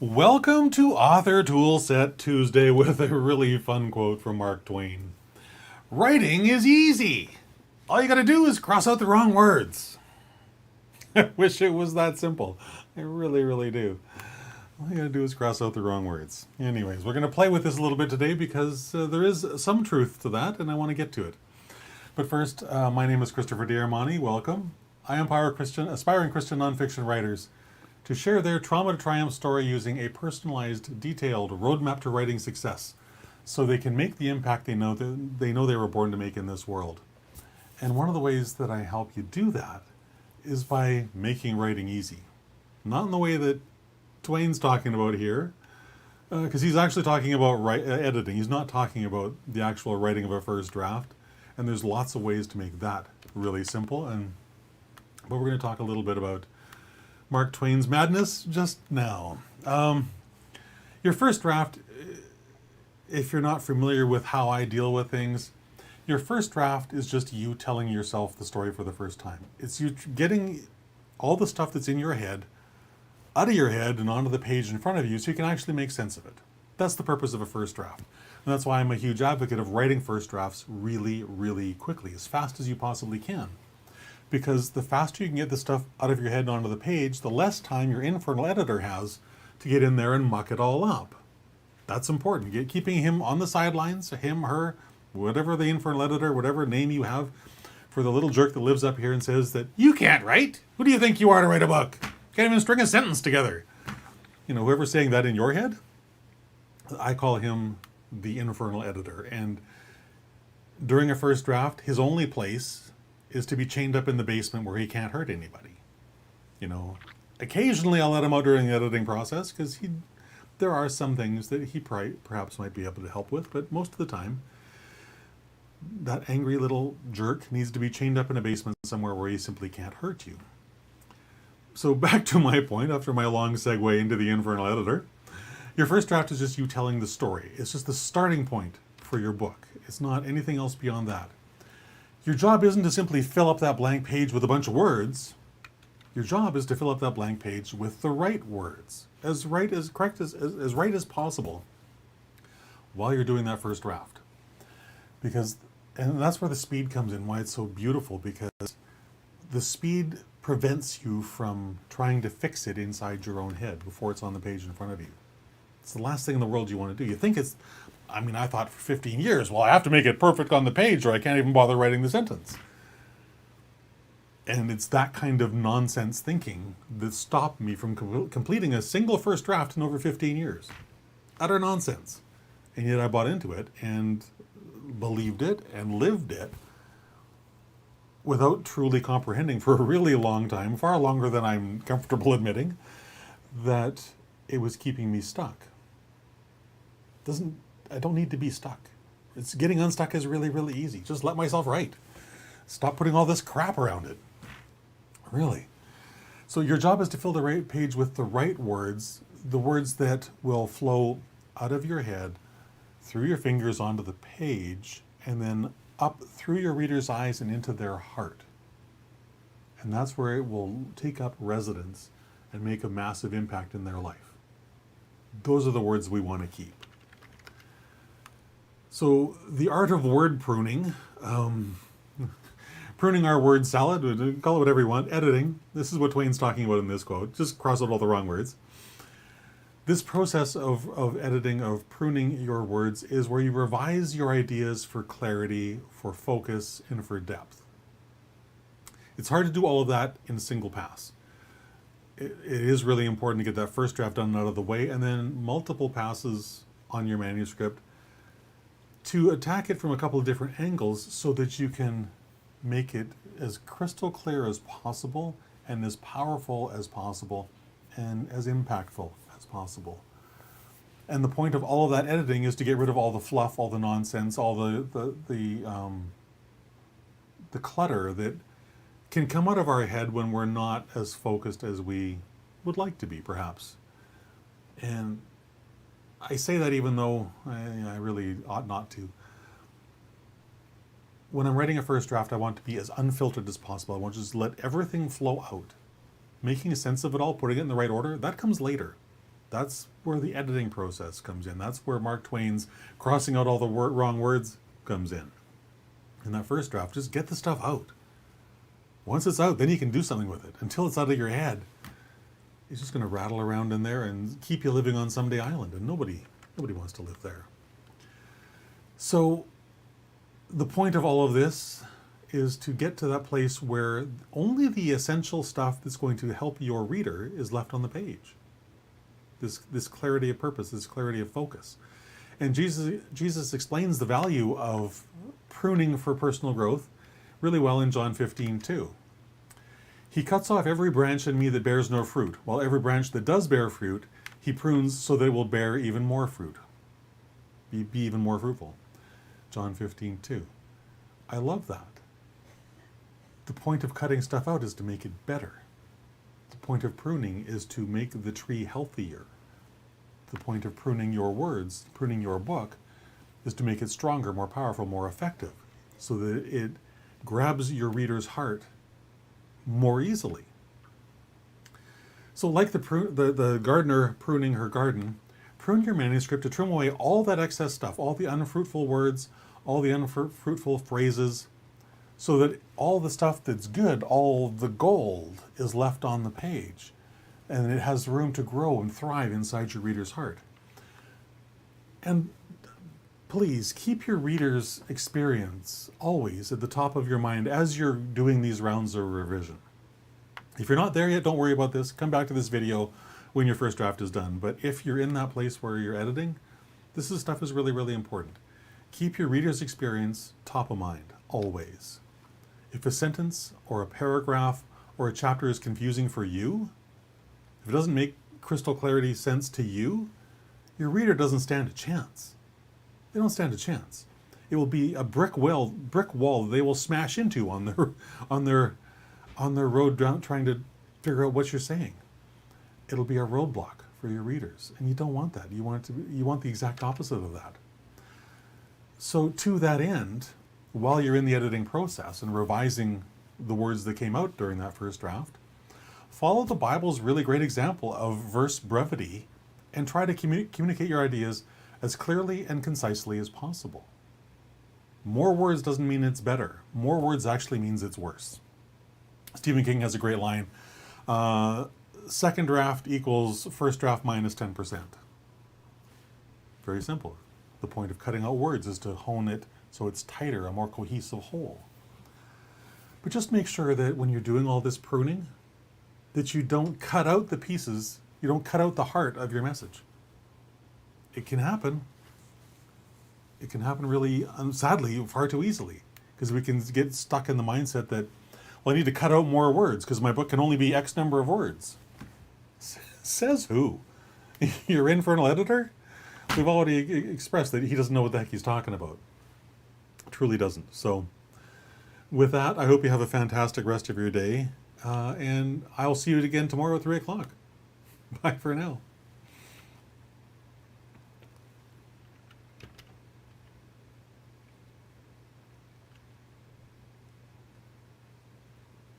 Welcome to Author Toolset Tuesday with a really fun quote from Mark Twain. Writing is easy. All you gotta do is cross out the wrong words. I wish it was that simple. I really, really do. All you gotta do is cross out the wrong words. Anyways, we're gonna play with this a little bit today because there is some truth to that and I want to get to it. But first, my name is Christopher D'Armani. Welcome. I empower aspiring Christian nonfiction writers to share their trauma to triumph story using a personalized, detailed roadmap to writing success so they can make the impact they know they were born to make in this world. And one of the ways that I help you do that is by making writing easy. Not in the way that Twain's talking about here, because he's actually talking about editing. He's not talking about the actual writing of a first draft. And there's lots of ways to make that really simple. But we're going to talk a little bit about Mark Twain's madness just now. Your first draft, if you're not familiar with how I deal with things, your first draft is just you telling yourself the story for the first time. It's you getting all the stuff that's in your head out of your head and onto the page in front of you so you can actually make sense of it. That's the purpose of a first draft. And that's why I'm a huge advocate of writing first drafts really, really quickly, as fast as you possibly can. Because the faster you can get the stuff out of your head and onto the page, the less time your infernal editor has to get in there and muck it all up. That's important. Keeping him on the sidelines, him, her, whatever the infernal editor, whatever name you have for the little jerk that lives up here and says that, you can't write. Who do you think you are to write a book? Can't even string a sentence together. You know, whoever's saying that in your head, I call him the infernal editor. And during a first draft, his only place is to be chained up in the basement where he can't hurt anybody. You know, occasionally I'll let him out during the editing process because there are some things that he perhaps might be able to help with, but most of the time, that angry little jerk needs to be chained up in a basement somewhere where he simply can't hurt you. So back to my point, after my long segue into the infernal editor, your first draft is just you telling the story. It's just the starting point for your book. It's not anything else beyond that. Your job isn't to simply fill up that blank page with a bunch of words. Your job is to fill up that blank page with the right words, as right as possible while you're doing that first draft. And that's where the speed comes in, why it's so beautiful, because the speed prevents you from trying to fix it inside your own head before it's on the page in front of you. It's the last thing in the world you want to do. You think I thought for 15 years, well, I have to make it perfect on the page or I can't even bother writing the sentence. And it's that kind of nonsense thinking that stopped me from completing a single first draft in over 15 years. Utter nonsense. And yet I bought into it and believed it and lived it without truly comprehending for a really long time, far longer than I'm comfortable admitting, that it was keeping me stuck. I don't need to be stuck. It's getting unstuck is really, really easy. Just let myself write. Stop putting all this crap around it. Really. So your job is to fill the right page with the right words, the words that will flow out of your head, through your fingers onto the page, and then up through your reader's eyes and into their heart. And that's where it will take up residence and make a massive impact in their life. Those are the words we want to keep. So the art of word pruning, pruning our word salad, call it whatever you want, editing, this is what Twain's talking about in this quote, just cross out all the wrong words. This process of editing, of pruning your words, is where you revise your ideas for clarity, for focus, and for depth. It's hard to do all of that in a single pass. It is really important to get that first draft done out of the way, and then multiple passes on your manuscript to attack it from a couple of different angles so that you can make it as crystal clear as possible and as powerful as possible and as impactful as possible. And the point of all of that editing is to get rid of all the fluff, all the nonsense, all the clutter that can come out of our head when we're not as focused as we would like to be, perhaps. And I say that even though I really ought not to. When I'm writing a first draft, I want to be as unfiltered as possible. I want to just let everything flow out. Making a sense of it all, putting it in the right order, that comes later. That's where the editing process comes in. That's where Mark Twain's crossing out all the wrong words comes in. In that first draft, just get the stuff out. Once it's out, then you can do something with it. Until it's out of your head, it's just going to rattle around in there and keep you living on someday island, and nobody wants to live there. So the point of all of this is to get to that place where only the essential stuff that's going to help your reader is left on the page. This clarity of purpose, this clarity of focus. And Jesus explains the value of pruning for personal growth really well in John 15:2. He cuts off every branch in me that bears no fruit, while every branch that does bear fruit, he prunes so that it will bear even more fruit. Be even more fruitful. John 15:2. I love that. The point of cutting stuff out is to make it better. The point of pruning is to make the tree healthier. The point of pruning your words, pruning your book, is to make it stronger, more powerful, more effective, so that it grabs your reader's heart more easily. So like the gardener pruning her garden, prune your manuscript to trim away all that excess stuff, all the unfruitful words, all the unfruitful phrases, so that all the stuff that's good, all the gold, is left on the page, and it has room to grow and thrive inside your reader's heart. And please keep your reader's experience always at the top of your mind as you're doing these rounds of revision. If you're not there yet, don't worry about this. Come back to this video when your first draft is done. But if you're in that place where you're editing, this stuff is really, really important. Keep your reader's experience top of mind, always. If a sentence or a paragraph or a chapter is confusing for you, if it doesn't make crystal clarity sense to you, your reader doesn't stand a chance. They don't stand a chance. It will be a brick wall that they will smash into on their road down, trying to figure out what you're saying. It'll be a roadblock for your readers, and you don't want that. You want the exact opposite of that. So to that end, while you're in the editing process and revising the words that came out during that first draft, follow the Bible's really great example of verse brevity and try to communicate your ideas as clearly and concisely as possible. More words doesn't mean it's better. More words actually means it's worse. Stephen King has a great line. Second draft equals first draft minus 10%. Very simple. The point of cutting out words is to hone it so it's tighter, a more cohesive whole. But just make sure that when you're doing all this pruning, that you don't cut out the pieces, you don't cut out the heart of your message. It can happen. It can happen really, sadly, far too easily, because we can get stuck in the mindset that, well, I need to cut out more words because my book can only be X number of words. Says who? Your infernal editor? We've already expressed that he doesn't know what the heck he's talking about. Truly doesn't. So with that, I hope you have a fantastic rest of your day, and I'll see you again tomorrow at 3 o'clock. Bye for now.